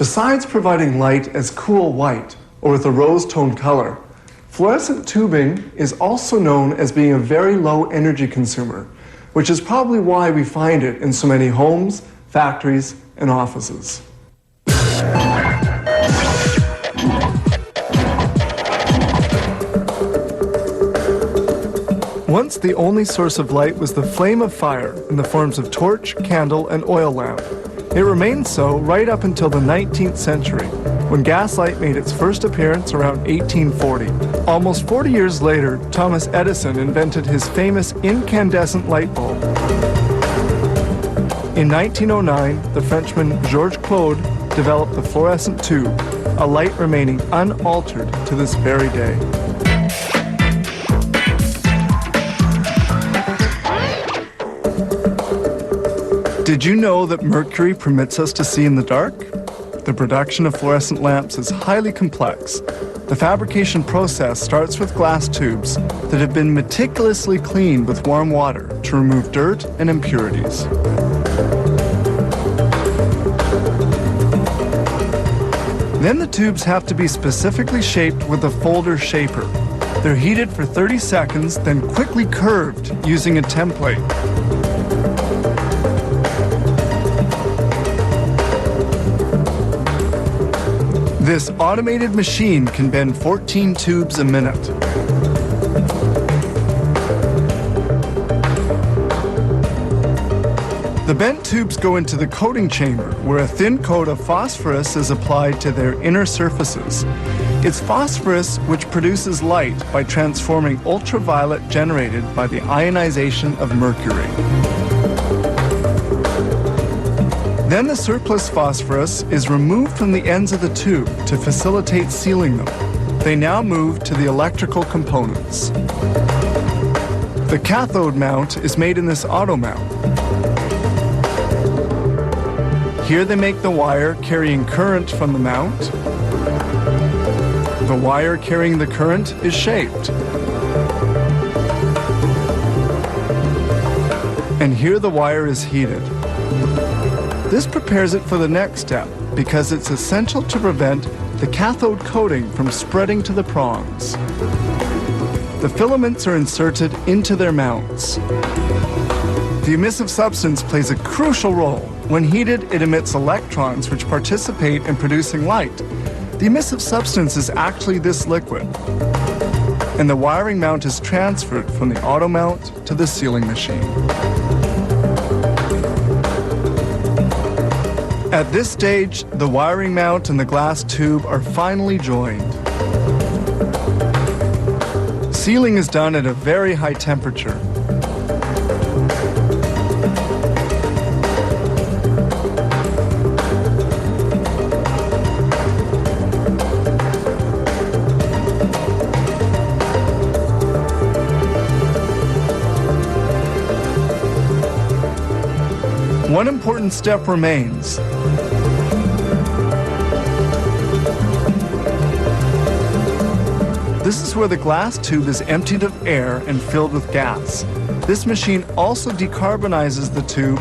Besides providing light as cool white or with a rose-toned color, fluorescent tubing is also known as being a very low energy consumer, which is probably why we find it in so many homes, factories, and offices. Once the only source of light was the flame of fire in the forms of torch, candle, and oil lamp. It remained so right up until the 19th century, when gaslight made its first appearance around 1840. Almost 40 years later, Thomas Edison invented his famous incandescent light bulb. In 1909, the Frenchman Georges Claude developed the fluorescent tube, a light remaining unaltered to this very day. Did you know that mercury permits us to see in the dark? The production of fluorescent lamps is highly complex. The fabrication process starts with glass tubes that have been meticulously cleaned with warm water to remove dirt and impurities. Then the tubes have to be specifically shaped with a folder shaper. They're heated for 30 seconds, then quickly curved using a template. This automated machine can bend 14 tubes a minute. The bent tubes go into the coating chamber, where a thin coat of phosphorus is applied to their inner surfaces. It's phosphorus which produces light by transforming ultraviolet generated by the ionization of mercury. Then the surplus phosphorus is removed from the ends of the tube to facilitate sealing them. They now move to the electrical components. The cathode mount is made in this auto mount. Here they make the wire carrying current from the mount. The wire carrying the current is shaped. And here the wire is heated. This prepares it for the next step because it's essential to prevent the cathode coating from spreading to the prongs. The filaments are inserted into their mounts. The emissive substance plays a crucial role. When heated, it emits electrons which participate in producing light. The emissive substance is actually this liquid, and the wiring mount is transferred from the auto mount to the sealing machine. At this stage, the wiring mount and the glass tube are finally joined. Sealing is done at a very high temperature. One important step remains. This is where the glass tube is emptied of air and filled with gas. This machine also decarbonizes the tube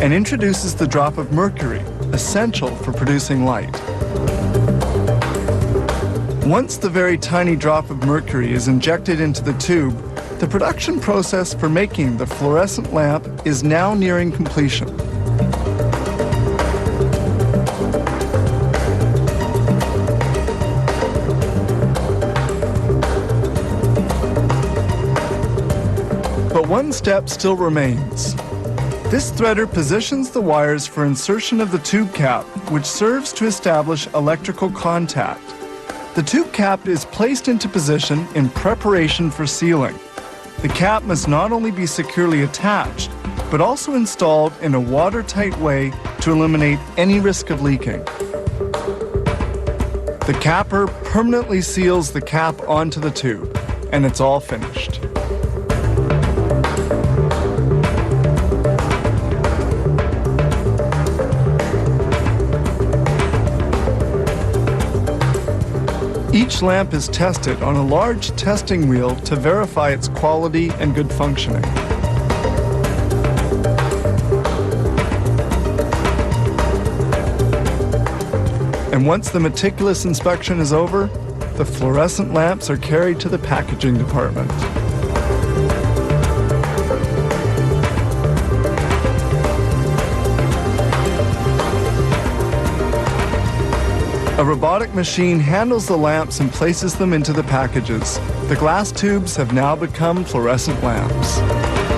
and introduces the drop of mercury, essential for producing light. Once the very tiny drop of mercury is injected into the tube, the production process for making the fluorescent lamp is now nearing completion. But one step still remains. This threader positions the wires for insertion of the tube cap, which serves to establish electrical contact. The tube cap is placed into position in preparation for sealing. The cap must not only be securely attached, but also installed in a watertight way to eliminate any risk of leaking. The capper permanently seals the cap onto the tube, and it's all finished. Each lamp is tested on a large testing wheel to verify its quality and good functioning. And once the meticulous inspection is over, the fluorescent lamps are carried to the packaging department. A robotic machine handles the lamps and places them into the packages. The glass tubes have now become fluorescent lamps.